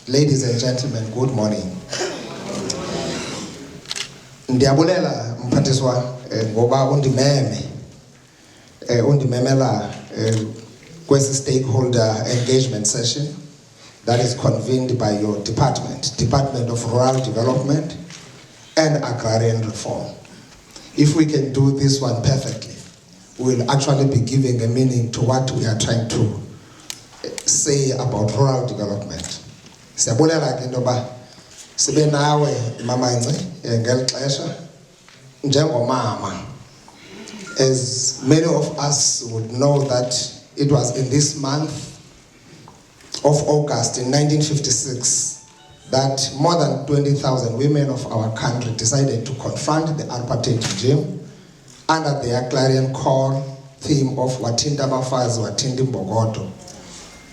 Ladies and gentlemen, good morning. Ndiyabulela mphathiswa ngoba undimemela kwesi stakeholder engagement session that is convened by your Department of Rural Development and Agrarian Reform. If we can do this one perfectly, we will actually be giving a meaning to what we are trying to say about rural development. Siyabulela ke ntoba sibe nawe mama ngeli xesha njengomama. As many of us would know that it was in this month of August in 1956 that more than 20,000 women of our country decided to confront the apartheid regime under the clarion call theme of Wathinta Abafazi Wathinta Imbokodo.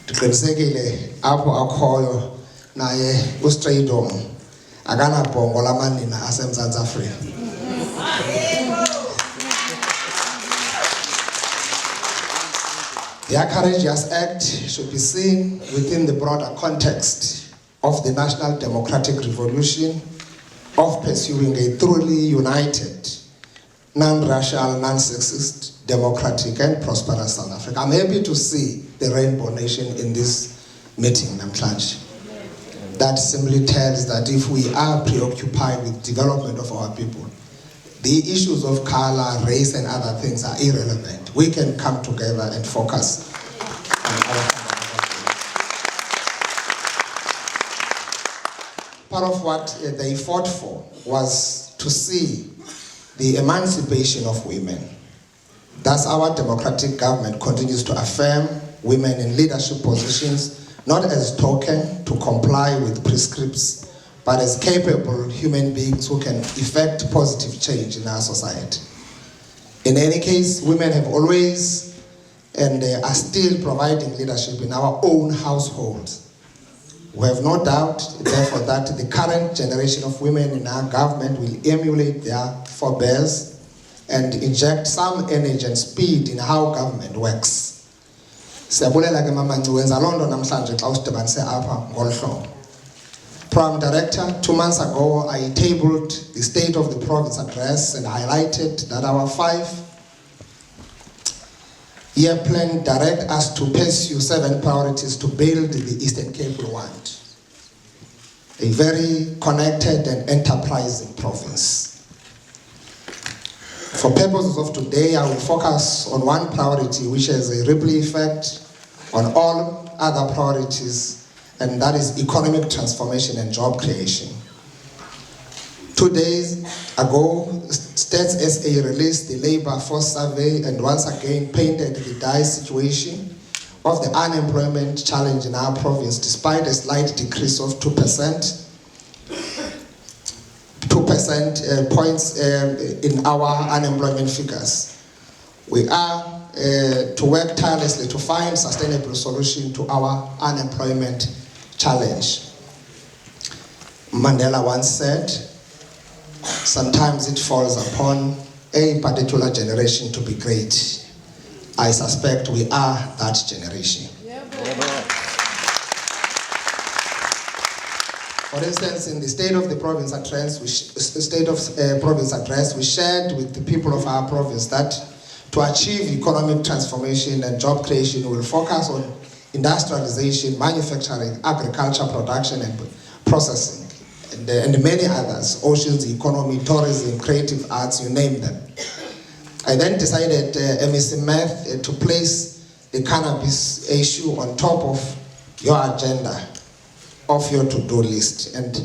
Ndiqinisekile apho akhoyo naye uStraydom akanabhongo lamanina aseMzantsi Afrika. Their courageous act should be seen within the broader context of the national democratic revolution of pursuing a truly united, non-racial, non-sexist, democratic and prosperous South Africa. I'm happy to see the Rainbow Nation in this meeting, Namhlanje. That simply tells that if we are preoccupied with development of our people, the issues of color, race, and other things are irrelevant. We can come together and focus on our part of what they fought for was to see the emancipation of women. Thus, our democratic government continues to affirm women in leadership positions, not as token to comply with prescripts, but as capable human beings who can effect positive change in our society. In any case, women have always and are still providing leadership in our own households. We have no doubt, therefore, that the current generation of women in our government will emulate their forebears and inject some energy and speed in how government works. Siyabulela ke mama Ncuwenza Londo namhlanje xa usidibanise apha ngolu hlobo. Prime Director, 2 months ago, I tabled the State of the Province Address and highlighted that our 5-year plan directs us to pursue 7 priorities to build the Eastern Cape we want. A very connected and enterprising province. For purposes of today, I will focus on one priority which has a ripple effect on all other priorities, and that is economic transformation and job creation. 2 days ago, Stats SA released the labor force survey and once again painted the dire situation of the unemployment challenge in our province, despite a slight decrease of 2 percentage points in our unemployment figures. We are to work tirelessly to find sustainable solution to our unemployment challenge. Mandela once said, sometimes it falls upon a particular generation to be great. I suspect we are that generation. For instance, in the State of the Province Address, we shared with the people of our province that to achieve economic transformation and job creation, we will focus on industrialization, manufacturing, agriculture, production, and processing, and many others, oceans, economy, tourism, creative arts, you name them. I then decided, MEC Math, to place the cannabis issue on top of your agenda, of your to-do list. And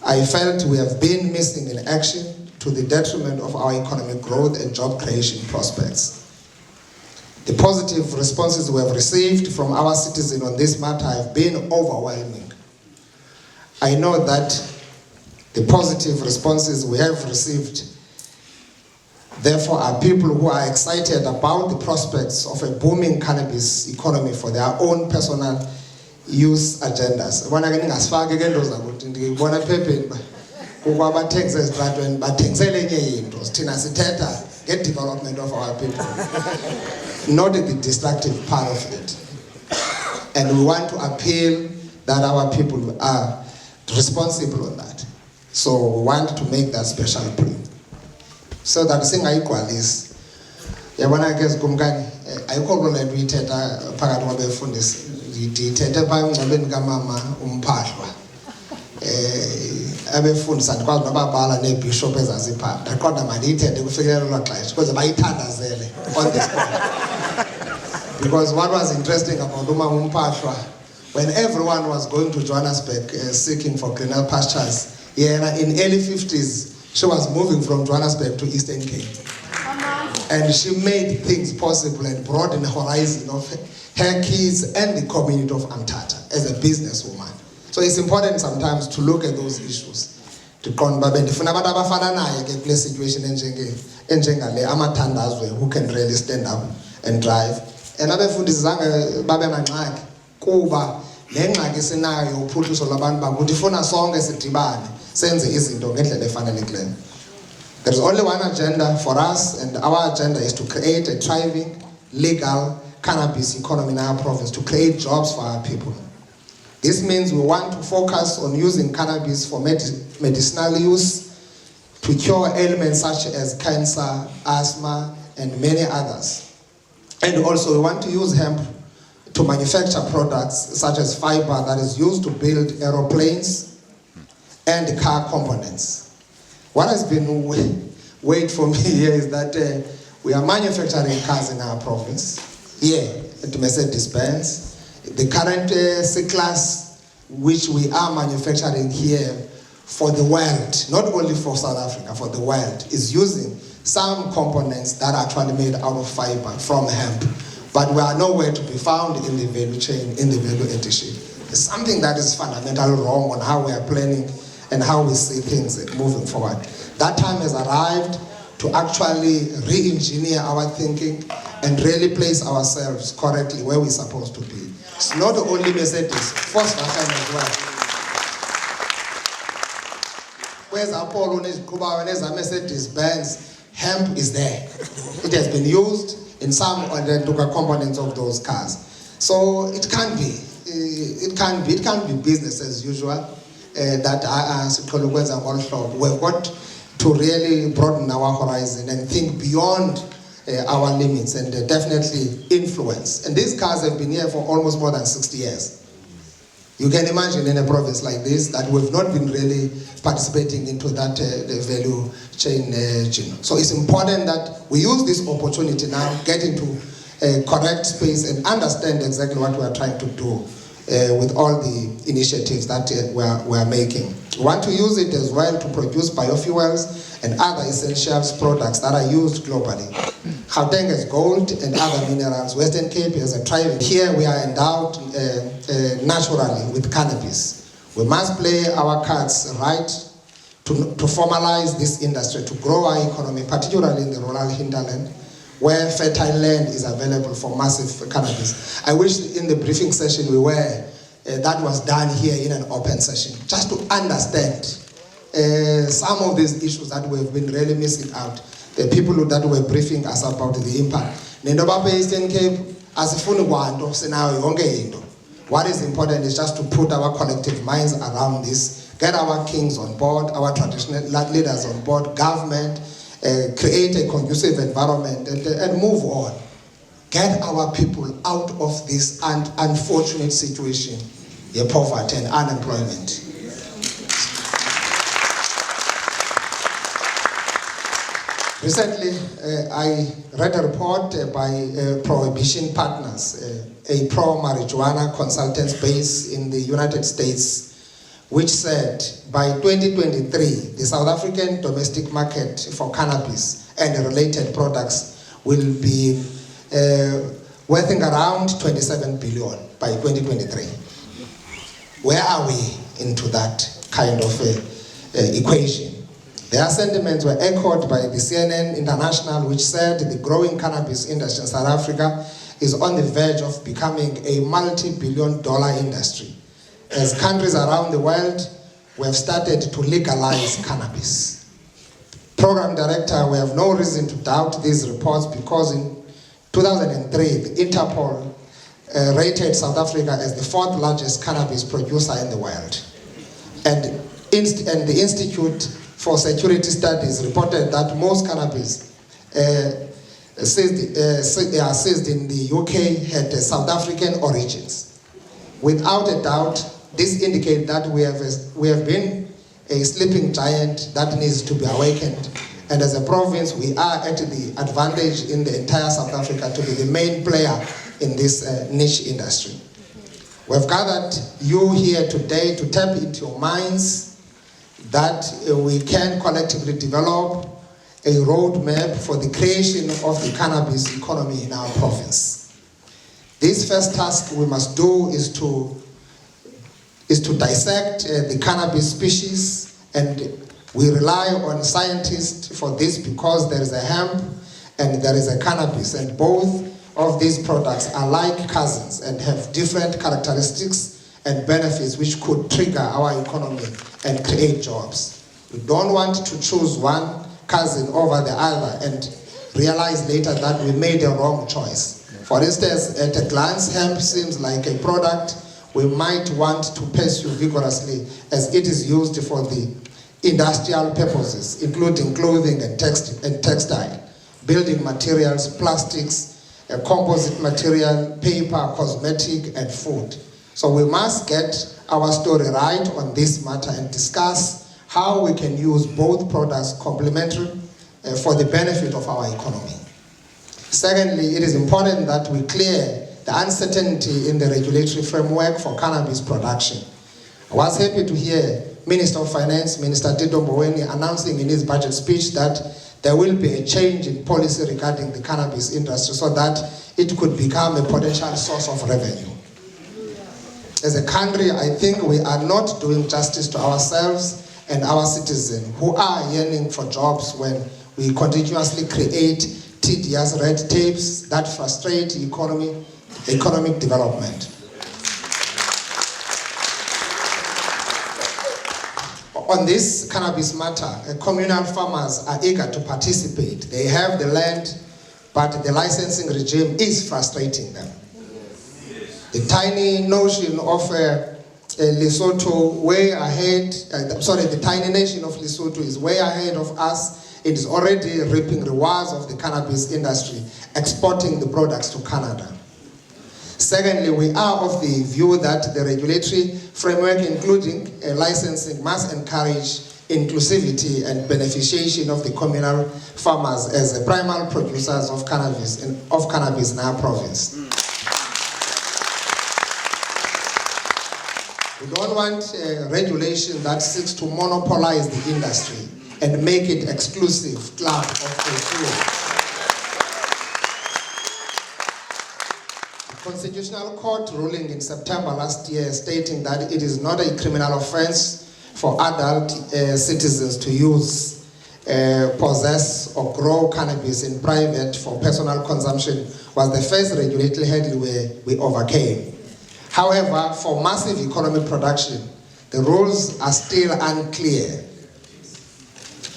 I felt we have been missing in action to the detriment of our economic growth and job creation prospects. The positive responses we have received from our citizens on this matter have been overwhelming. I know that the positive responses we have received, therefore, are people who are excited about the prospects of a booming cannabis economy for their own personal use agendas. Get development of our people, not the destructive part of it. And we want to appeal that our people are responsible on that. So we want to make that special plea. So that singayigcwalisi. Yabona ke sikumkani ayikho loo nto uyithetha phakathi kwabefundisi. Ndithethe phaa emngcwabeni kamama uMphahlwa. Abefundisi andikwazi nobabala neebhishophu ezaziphaa. Ndaqonda mandiyithethe kufikelele loo xesha ukuze bayithandazele on the spot. Because what was interesting about umama uMphahlwa, when everyone was going to Johannesburg seeking for greener pastures, in early 50s, she was moving from Johannesburg to Eastern Cape. And she made things possible and broadened the horizon of her kids and the community of Amtata as a businesswoman. So it's important sometimes to look at those issues. Who can really stand up and drive. And kuba lengxaki sinayo uphuhliso labantu bakuthi funa sonke sidibane senze izinto ngendlela efanelekileyo. There is only one agenda for us, and our agenda is to create a thriving, legal cannabis economy in our province, to create jobs for our people. This means we want to focus on using cannabis for medicinal use to cure ailments such as cancer, asthma, and many others. And also we want to use hemp to manufacture products such as fiber that is used to build aeroplanes and car components. What has been weighed for me here is that we are manufacturing cars in our province. Here at Mercedes-Benz, the current C-Class, which we are manufacturing here for the world, not only for South Africa, for the world, is using some components that are actually made out of fiber from hemp. But we are nowhere to be found in the value chain, in the value addition. There's something that is fundamentally wrong on how we are planning and how we see things moving forward. That time has arrived to actually re-engineer our thinking and really place ourselves correctly where we're supposed to be. It's not only Mercedes, Volkswagen as well. Where's Apollo, where's Mercedes-Benz, hemp is there. It has been used in some of the components of those cars. So it can't be business as usual. We've got to really broaden our horizon and think beyond our limits and definitely influence. And these cars have been here for almost more than 60 years. You can imagine in a province like this that we've not been really participating into that the value chain. So it's important that we use this opportunity now, get into a correct space and understand exactly what we are trying to do with all the initiatives that we are making. We want to use it as well to produce biofuels and other essentials products that are used globally. Gauteng has gold and other minerals. Western Cape has a thriving. Here we are endowed naturally with cannabis. We must play our cards right to formalize this industry, to grow our economy, particularly in the rural hinterland, where fertile land is available for massive cannabis. I wish in the briefing session that was done here in an open session, just to understand some of these issues that we've been really missing out. The people that were briefing us about the impact. Eastern Cape, what is important is just to put our collective minds around this, get our kings on board, our traditional leaders on board, government, create a conducive environment and move on. Get our people out of this unfortunate situation, poverty and unemployment. Recently, I read a report by Prohibition Partners, a pro-marijuana consultants based in the United States, which said by 2023, the South African domestic market for cannabis and related products will be worth around 27 billion by 2023. Where are we into that kind of equation? Their sentiments were echoed by the CNN International, which said the growing cannabis industry in South Africa is on the verge of becoming a multi-billion-dollar industry. As countries around the world, we have started to legalize cannabis. Program Director, we have no reason to doubt these reports because in 2003, the Interpol rated South Africa as the 4th largest cannabis producer in the world. And the Institute for Security Studies reported that most cannabis seized in the UK had South African origins. Without a doubt, this indicates that we have been a sleeping giant that needs to be awakened. And as a province, we are at the advantage in the entire South Africa to be the main player in this niche industry. We've gathered you here today to tap into your minds that we can collectively develop a roadmap for the creation of the cannabis economy in our province. This first task we must do is to dissect the cannabis species, and we rely on scientists for this because there is a hemp and there is a cannabis, and both of these products are like cousins and have different characteristics and benefits which could trigger our economy and create jobs. We don't want to choose one cousin over the other and realize later that we made a wrong choice. For instance, at a glance, hemp seems like a product we might want to pursue vigorously as it is used for the industrial purposes, including clothing and textile, building materials, plastics, composite material, paper, cosmetic, and food. So we must get our story right on this matter and discuss how we can use both products complementary for the benefit of our economy. Secondly, it is important that we clear the uncertainty in the regulatory framework for cannabis production. I was happy to hear Minister of Finance, Minister Mabuyane, announcing in his budget speech that there will be a change in policy regarding the cannabis industry so that it could become a potential source of revenue. As a country, I think we are not doing justice to ourselves and our citizens who are yearning for jobs when we continuously create tedious red tapes that frustrate economic development. On this cannabis matter, communal farmers are eager to participate. They have the land, but the licensing regime is frustrating them. The tiny notion of Lesotho way ahead, the tiny nation of Lesotho is way ahead of us. It is already reaping rewards of the cannabis industry, exporting the products to Canada. Secondly, we are of the view that the regulatory framework, including licensing, must encourage inclusivity and beneficiation of the communal farmers as the primary producers of cannabis in our province. We don't want regulation that seeks to monopolize the industry and make it exclusive club of a few. Constitutional Court ruling in September last year stating that it is not a criminal offense for adult citizens to use, possess or grow cannabis in private for personal consumption was the first regulatory hurdle we overcame. However, for massive economic production, the rules are still unclear.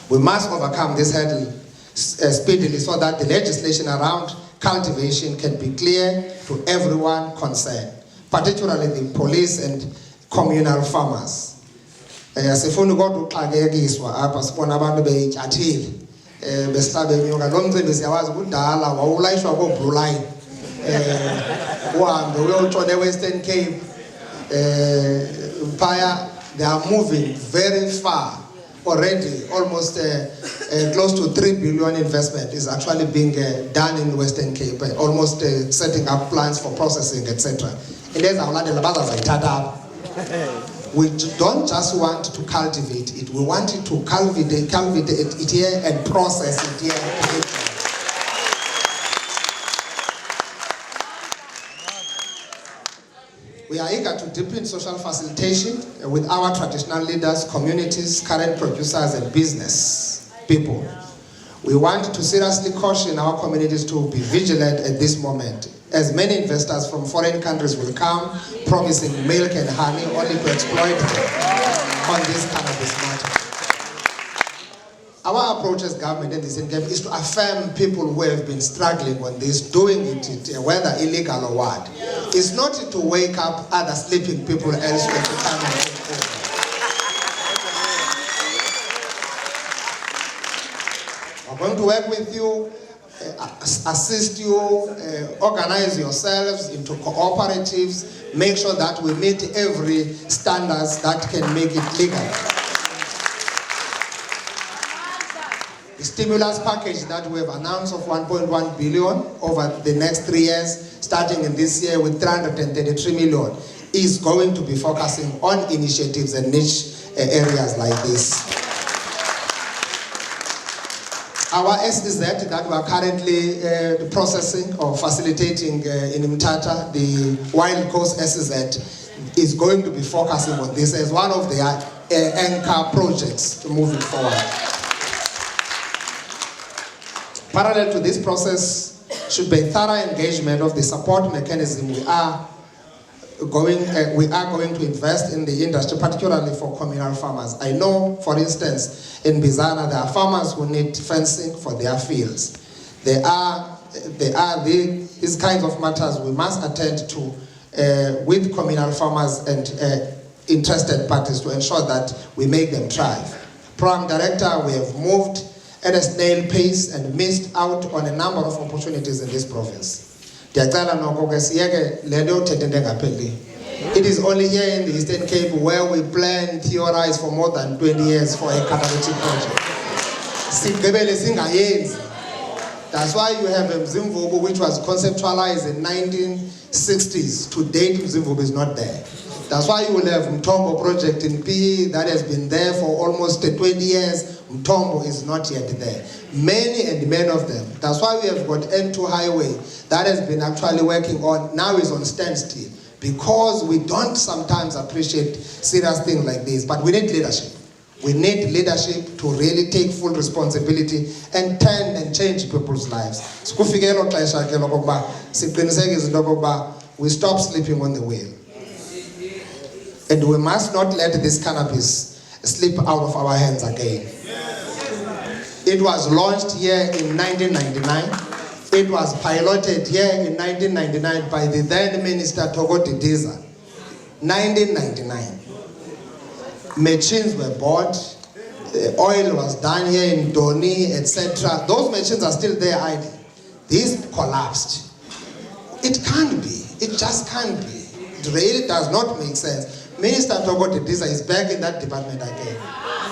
We must overcome this hurdle speedily so that the legislation around cultivation can be clear to everyone concerned, particularly the police and communal farmers. Sifuna kodwa uxakekiswa apha sibona abantu beyityathile besihlabe inyoka lo mcimbi siyawazi kudala wawulayishwa ko-blue line uhambe uyotshona e-Western Cape phaya they are moving very far. Already almost close to 3 billion investment is actually being done in Western Cape, almost setting up plants for processing, etc. We don't just want to cultivate it, we want it to cultivate it here and process it here. We are eager to deepen social facilitation with our traditional leaders, communities, current producers, and business people. We want to seriously caution our communities to be vigilant at this moment, as many investors from foreign countries will come promising milk and honey only to exploit them on this cannabis matter. Our approach as government in this game is to affirm people who have been struggling on this, doing it, whether illegal or what. It's not to wake up other sleeping people elsewhere to come and take over. We're going to work with you, assist you, organize yourselves into cooperatives, make sure that we meet every standards that can make it legal. The stimulus package that we have announced of 1.1 billion over the next 3 years, starting in this year with 333 million, is going to be focusing on initiatives and niche areas like this. Our SEZ that we are currently processing or facilitating in Mthatha, the Wild Coast SEZ, is going to be focusing on this as one of the anchor projects moving forward. Parallel to this process should be thorough engagement of the support mechanism we are going to invest in the industry, particularly for communal farmers. I know, for instance, in Bizana, there are farmers who need fencing for their fields. There are these kinds of matters we must attend to with communal farmers and interested parties to ensure that we make them thrive. Program Director, we have moved at a snail pace and missed out on a number of opportunities in this province. It is only here in the Eastern Cape where we plan, theorize for more than 20 years for a catalytic project. That's why you have Mzimvubu, which was conceptualized in 1960s. To date, Mzimvubu is not there. That's why you will have Mtombo project in PE that has been there for almost 20 years. Mtombo is not yet there. Many of them. That's why we have got N2 highway that has been actually working on, now is on standstill. Because we don't sometimes appreciate serious things like this, but we need leadership. We need leadership to really take full responsibility and turn and change people's lives. We stop sleeping on the wheel. And we must not let this cannabis slip out of our hands again. It was launched here in 1999. It was piloted here in 1999 by the then Minister Togo Didiza. 1999. Machines were bought. The oil was done here in Doni, etc. Those machines are still there idle. This collapsed. It can't be. It just can't be. It really does not make sense. Minister Togo Didiza is back in that department again.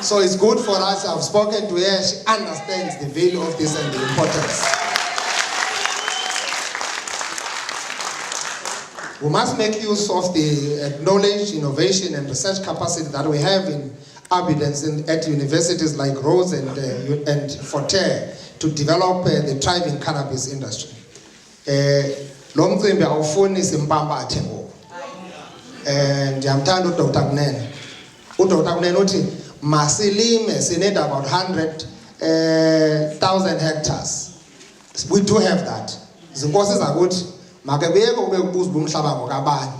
So it's good for us. I've spoken to her. She understands the value of this and the importance. We must make use of the knowledge, innovation, and research capacity that we have in abundance at universities like Rhodes and Forte to develop the thriving cannabis industry. Lo mcimbi awufuni simpambathe ngoku. Ndiyamthanda uDr. Kunene. uDr. Kunene uthi masilime sinede about 100,000 hectares. We do have that. Zinkosi zakuthi make buyeke ube kubuza umhlaba ngokabani.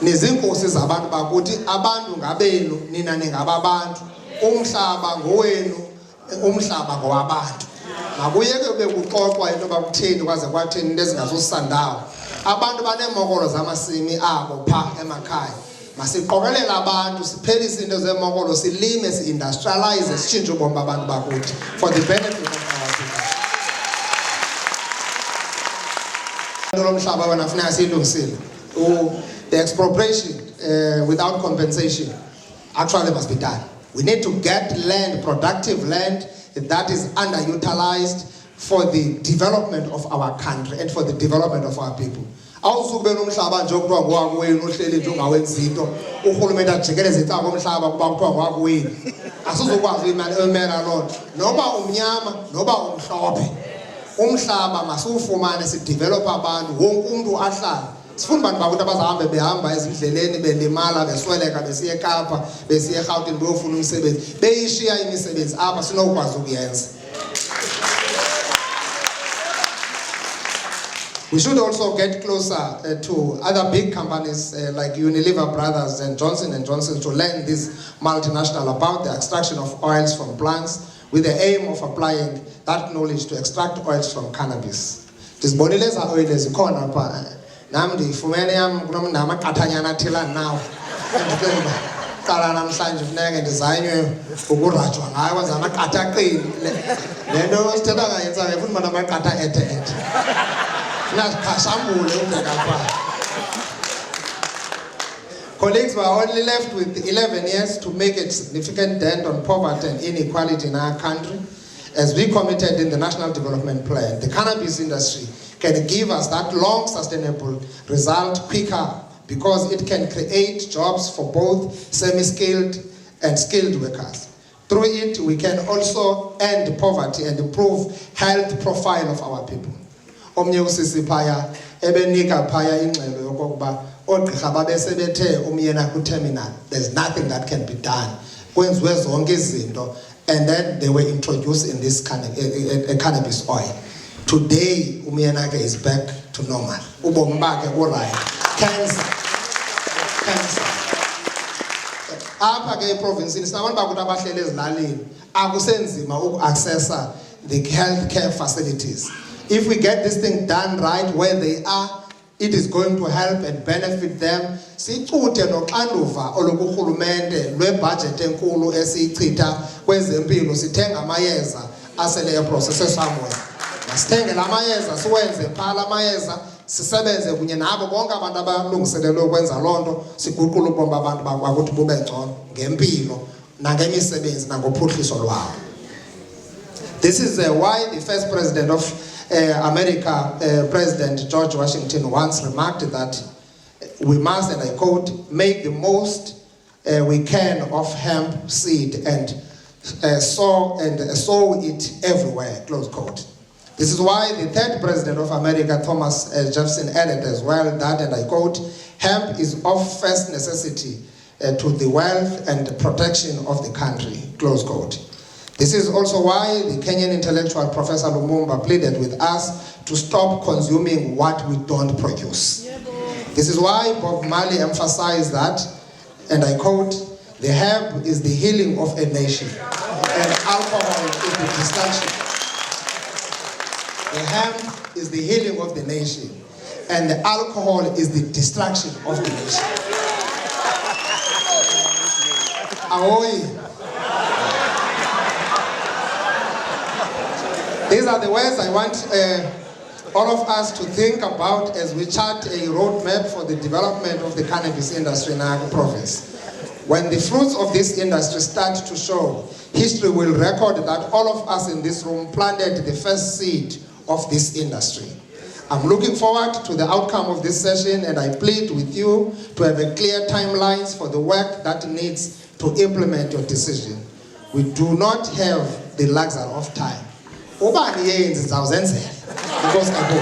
Nezinkosi zabantu bakuthi abantu ngabenu nina ningababantu. Umhlaba ngowenu, umhlaba ngowabantu. Makuyeke ube kuxoxwa into bakutheni kwaze kwatheni into ezingazosandawo. Abantu banemokolo zamasimi abo pha emakhaya. Masiqokelela abantu siphelise into zemokolo silime si-industrialize sitshintshe ubomi babantu bakuthi for the benefit of our people. The expropriation without compensation actually must be done. We need to get land, productive land that is underutilized for the development of our country and for the development of our people. Awusukube nomhlaba nje okuthiwa ngowakuyini ohleli nje ungawenzi into uhulumeni ajikeleze icala komhlaba kuba kuthiwa ngowakuyini asizokwazi imali emela loo nto noba umnyama noba umhlophe umhlaba masiwufumane sidevelop abantu wonke umuntu ahlale sifuna abantu bakuthi abazahambe behamba ezindleleni belimala besweleka besiye eKapa besiye eGauteng beyofuna umsebenzi beyishiya imisebenzi apha sinokwazi ukuyenza. We should also get closer to other big companies like Unilever Brothers and Johnson & Johnson to learn this multinational about the extraction of oils from plants with the aim of applying that knowledge to extract oils from cannabis. Ndizibonile eza oil zikhona pha. Nam ndifumene yam kunomaqathanyana athila nawo. Ndicinga qala namhlanje funeke ndizanywe ukurajwa ngayo kwenza amaqatha aqini. Le nto sithetha ngayenza ngefuna uba namaqatha ethe. Funasikhashambule ubheka pha. Colleagues, we are only left with 11 years to make a significant dent on poverty and inequality in our country. As we committed in the National Development Plan, the cannabis industry can give us that long sustainable result quicker because it can create jobs for both semi-skilled and skilled workers. Through it, we can also end poverty and improve health profile of our people. Omnye usisi phaya ebenika phaya ingxelo yokokuba ogqirha babesebethe umyena ku-terminal, there's nothing that can be done. Kwenziwe zonke izinto, and then they were introduced in this cannabis oil. Today, umyena is back to normal. Ubomi bakhe right. Cancer. Apha ke eprovinsini sinabantu bakuthi abahlele ezilalini akusenzima uku-accessa the healthcare facilities. If we get this thing done right where they are, it is going to help and benefit them. Sicuthe noxanduva olokurhulumente lwebudget enkulu esiyichitha kwezempilo sithenga amayeza asele eprocesswe somewhere. Masithenge la mayeza siwenze phaa la mayeza sisebenze kunye nabo bonke abantu abalungiselelwe ukwenza loo nto siguqule ubomi babantu bakuthi bube ngcono ngempilo nangemisebenzi nangophuhliso lwabo. This is why the first president of America, President George Washington, once remarked that we must, and I quote, make the most we can of hemp seed and sow it everywhere, close quote. This is why the third president of America, Thomas Jefferson, added as well that, and I quote, hemp is of first necessity to the wealth and protection of the country, close quote. This is also why the Kenyan intellectual Professor Lumumba pleaded with us to stop consuming what we don't produce. Yeah, this is why Bob Marley emphasized that, and I quote, the herb is the healing of a nation, and alcohol is the destruction. The hemp is the healing of the nation, and the alcohol is the destruction of the nation. Ahoy! These are the words I want all of us to think about as we chart a roadmap for the development of the cannabis industry in our province. When the fruits of this industry start to show, history will record that all of us in this room planted the first seed of this industry. I'm looking forward to the outcome of this session, and I plead with you to have a clear timelines for the work that needs to implement your decision. We do not have the luxury of time. Ubani yenzi zawuzenzela because I go.